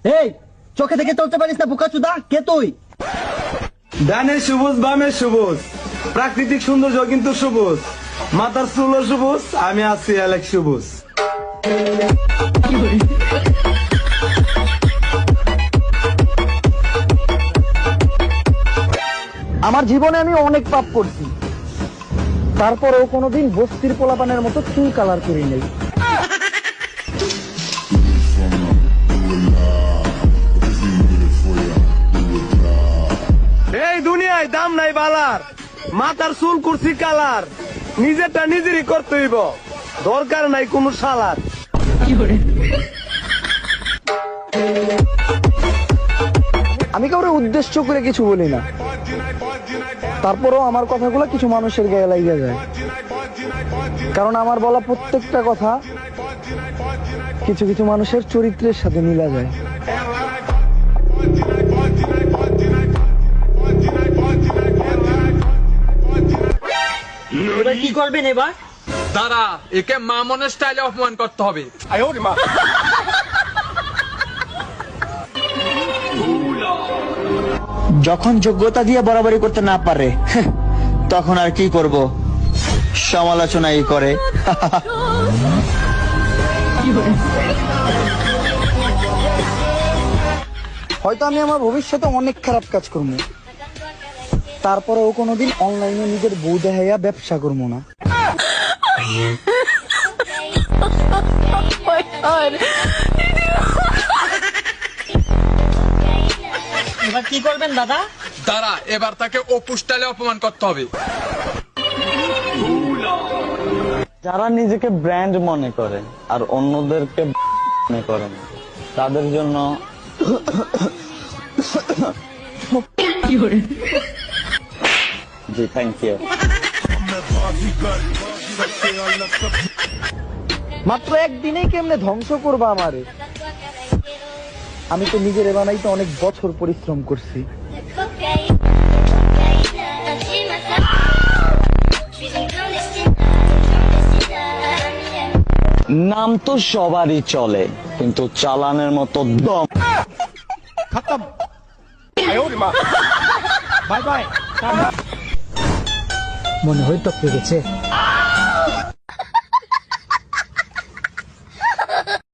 এই চোখে দেখে চলতে পারিস না বোকাচোদা, কে তুই? ডানে সবুজ বামে সবুজ, প্রাকৃতিক সৌন্দর্য কিন্তু সবুজ, মাথার চুলও সবুজ, আমি আছি অ্যালেক সবুজ। আমার জীবনে আমি অনেক পাপ করছি, তারপরেও কোনোদিন বস্তির পোলাপানের মতো চুল কালার করি নাই। এই দুনিয়ায় দাম নাই বালার, মাথার চুল করছি কালার, নিজেরটা নিজেরই করতে হইব, দরকার নাই কোনো সালার। আমি কাউরে উদ্দেশ্য করে কিছু বলি না, তারপরেও আমার কথাগুলো কিছু মানুষের গায়ে লাগিয়ে যায়, কারণ আমার বলা প্রত্যেকটা কথা কিছু কিছু মানুষের চরিত্রের সাথে মিলা যায়। এবার কি করবেন এবার? দাঁড়া, একে মামনের স্টাইলে অপমান করতে হবে। যখন যোগ্যতা দিয়ে বরাবরি করতে না পারে তখন আর কি করব, সমালোচনাই করে। হয়তো আমি আমার ভবিষ্যতে অনেক খারাপ কাজ করবো, তারপরেও কোনোদিন অনলাইনে নিজের বউ দেখাইয়া ব্যবসা করবো না। এবার কি করবেন দাদা? দাঁড়া, এবার তাকে অপু স্টাইলে অপমান করতে হবে। যারা নিজেকে ব্র্যান্ড মনে করে আর অন্যদেরকে মনে করে না, তাদের জন্য জি থ্যাংক ইউ। মাত্র একদিনেই কেমনে ধ্বংস করবা আমারে? আমি তো নিজের বানাইতে অনেক বছর পরিশ্রম করছি। নাম তো সবারই চলে, কিন্তু চালানের মতো দম। মনে হয় টপকে গেছে।